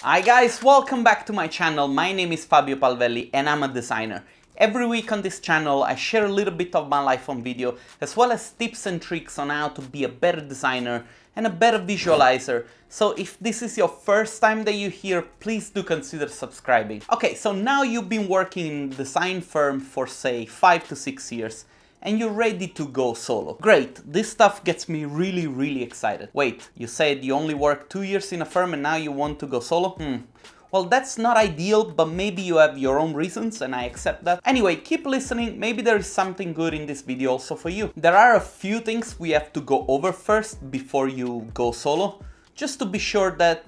Hi guys, welcome back to my channel. My name is Fabio Palvelli and I'm a designer. Every week on this channel I share a little bit of my life on video, as well as tips and tricks on how to be a better designer and a better visualizer. So if this is your first time that you're here, please do consider subscribing. Okay, so now you've been working in a design firm for say 5 to 6 years. And you're ready to go solo. Great, this stuff gets me really excited. Wait, you said you only worked 2 years in a firm and now you want to go solo? Well, that's not ideal, but maybe you have your own reasons and I accept that. Anyway, keep listening, maybe there is something good in this video also for you. There are a few things we have to go over first before you go solo, just to be sure that,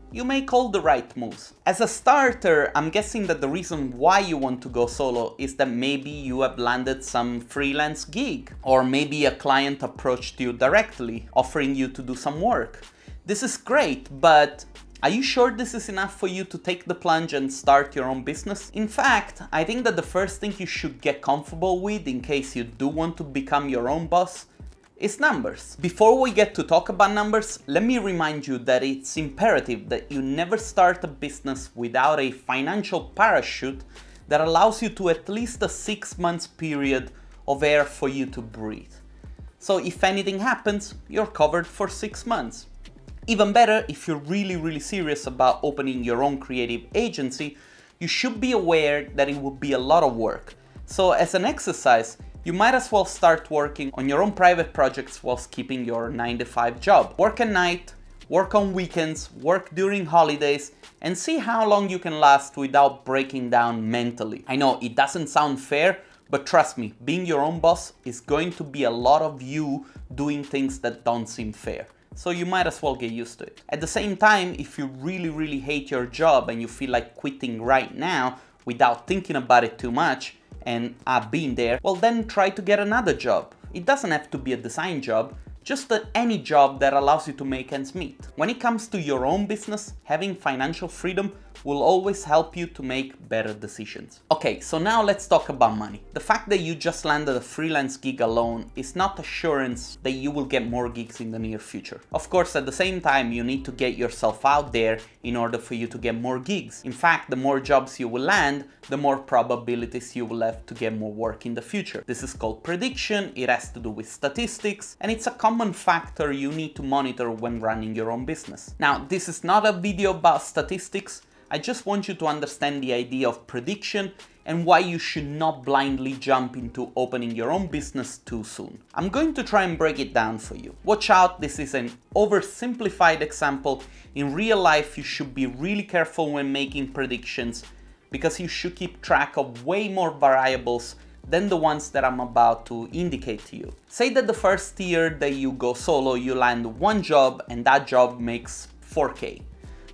you make all the right moves. As a starter, I'm guessing that the reason why you want to go solo is that maybe you have landed some freelance gig, or maybe a client approached you directly, offering you to do some work. This is great, but are you sure this is enough for you to take the plunge and start your own business? In fact, I think that the first thing you should get comfortable with in case you do want to become your own boss is numbers. Before we get to talk about numbers, let me remind you that it's imperative that you never start a business without a financial parachute that allows you to at least a 6 months period of air for you to breathe. So if anything happens, you're covered for 6 months. Even better, if you're really serious about opening your own creative agency, you should be aware that it will be a lot of work. So as an exercise, you might as well start working on your own private projects whilst keeping your 9-to-5 job. Work at night, work on weekends, work during holidays, and see how long you can last without breaking down mentally. I know it doesn't sound fair, but trust me, being your own boss is going to be a lot of you doing things that don't seem fair. So you might as well get used to it. At the same time, if you really hate your job and you feel like quitting right now without thinking about it too much, and I've been there, well then try to get another job. It doesn't have to be a design job, just any job that allows you to make ends meet. When it comes to your own business, having financial freedom will always help you to make better decisions. Okay, so now let's talk about money. The fact that you just landed a freelance gig alone is not assurance that you will get more gigs in the near future. Of course, at the same time, you need to get yourself out there in order for you to get more gigs. In fact, the more jobs you will land, the more probabilities you will have to get more work in the future. This is called prediction, it has to do with statistics, and it's a common factor you need to monitor when running your own business. Now, this is not a video about statistics. I just want you to understand the idea of prediction and why you should not blindly jump into opening your own business too soon. I'm going to try and break it down for you. Watch out, this is an oversimplified example. In real life, you should be really careful when making predictions because you should keep track of way more variables than the ones that I'm about to indicate to you. Say that the first year that you go solo, you land one job and that job makes 4K.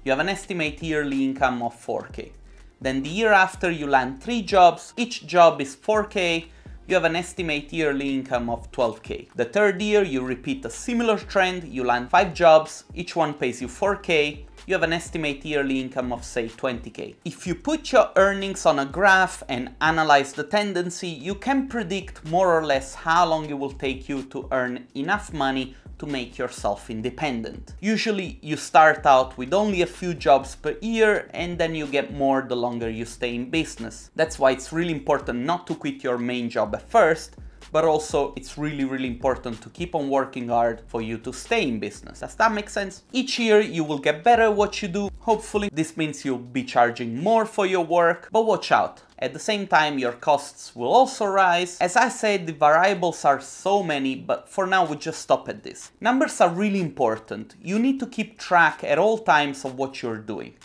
You have an estimated yearly income of 4K. Then the year after you land 3 jobs, each job is 4K, you have an estimated yearly income of 12K. The third year you repeat a similar trend, you land 5 jobs, each one pays you 4K, you have an estimated yearly income of say 20K. If you put your earnings on a graph and analyze the tendency, you can predict more or less how long it will take you to earn enough money to make yourself independent. Usually you start out with only a few jobs per year and then you get more the longer you stay in business. That's why it's really important not to quit your main job at first, but also it's really important to keep on working hard for you to stay in business. Does that make sense? Each year you will get better at what you do. Hopefully this means you'll be charging more for your work, but watch out. At the same time, your costs will also rise. As I said, the variables are so many, but for now we'll just stop at this. Numbers are really important. You need to keep track at all times of what you're doing.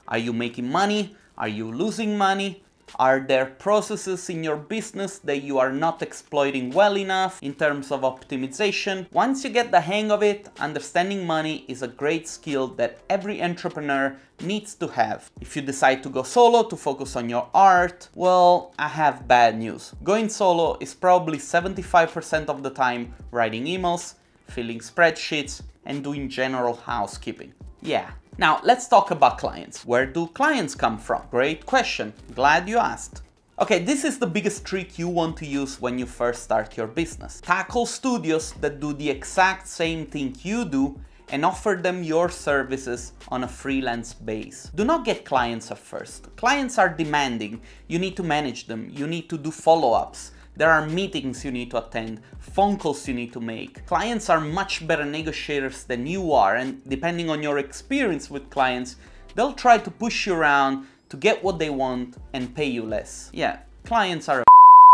Are you making money? Are you losing money? Are there processes in your business that you are not exploiting well enough in terms of optimization? Once you get the hang of it, understanding money is a great skill that every entrepreneur needs to have. If you decide to go solo to focus on your art, well, I have bad news. Going solo is probably 75% of the time writing emails, filling spreadsheets, and doing general housekeeping. Yeah. Now, let's talk about clients. Where do clients come from? Great question. Glad you asked. Okay, this is the biggest trick you want to use when you first start your business. Tackle studios that do the exact same thing you do and offer them your services on a freelance base. Do not get clients at first. Clients are demanding. You need to manage them. You need to do follow-ups. There are meetings you need to attend, phone calls you need to make. Clients are much better negotiators than you are, and depending on your experience with clients, they'll try to push you around to get what they want and pay you less. Yeah, clients are a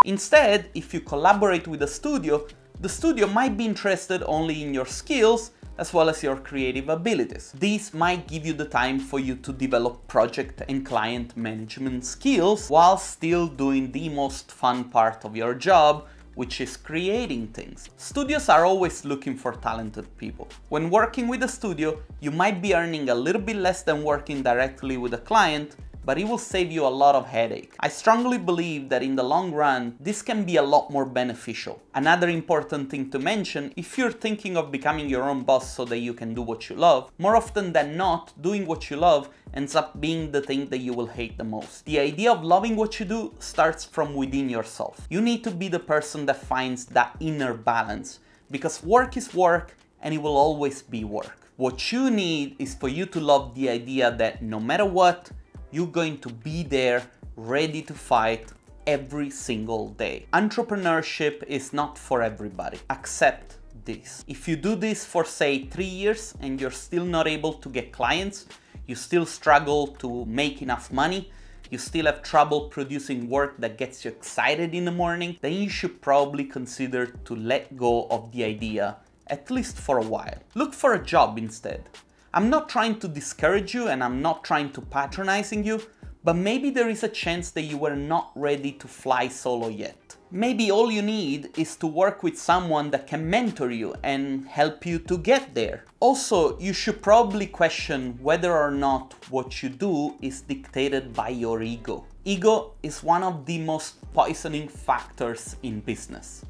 Instead, if you collaborate with a studio, the studio might be interested only in your skills as well as your creative abilities. These might give you the time for you to develop project and client management skills while still doing the most fun part of your job, which is creating things. Studios are always looking for talented people. When working with a studio, you might be earning a little bit less than working directly with a client, but it will save you a lot of headache. I strongly believe that in the long run, this can be a lot more beneficial. Another important thing to mention, if you're thinking of becoming your own boss so that you can do what you love, more often than not, doing what you love ends up being the thing that you will hate the most. The idea of loving what you do starts from within yourself. You need to be the person that finds that inner balance, because work is work and it will always be work. What you need is for you to love the idea that no matter what, you're going to be there, ready to fight every single day. Entrepreneurship is not for everybody. Accept this. If you do this for say 3 years and you're still not able to get clients, you still struggle to make enough money, you still have trouble producing work that gets you excited in the morning, then you should probably consider to let go of the idea, at least for a while. Look for a job instead. I'm not trying to discourage you and I'm not trying to patronizing you, but maybe there is a chance that you were not ready to fly solo yet. Maybe all you need is to work with someone that can mentor you and help you to get there. Also, you should probably question whether or not what you do is dictated by your ego. Ego is one of the most poisoning factors in business.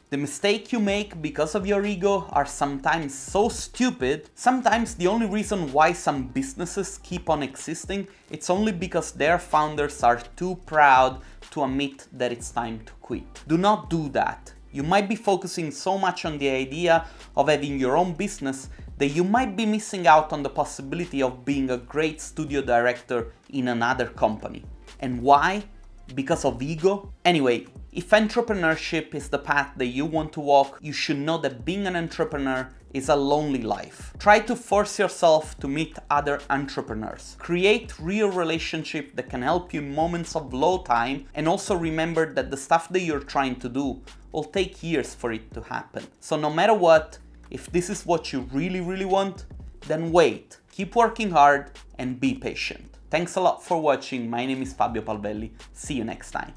The mistake you make because of your ego are sometimes so stupid. Sometimes the only reason why some businesses keep on existing, it's only because their founders are too proud to admit that it's time to quit. Do not do that. You might be focusing so much on the idea of having your own business that you might be missing out on the possibility of being a great studio director in another company. And why? Because of ego? Anyway, if entrepreneurship is the path that you want to walk, you should know that being an entrepreneur is a lonely life. Try to force yourself to meet other entrepreneurs. Create real relationships that can help you in moments of low time, and also remember that the stuff that you're trying to do will take years for it to happen. So no matter what, if this is what you really want, then wait, keep working hard and be patient. Thanks a lot for watching. My name is Fabio Palvelli. See you next time.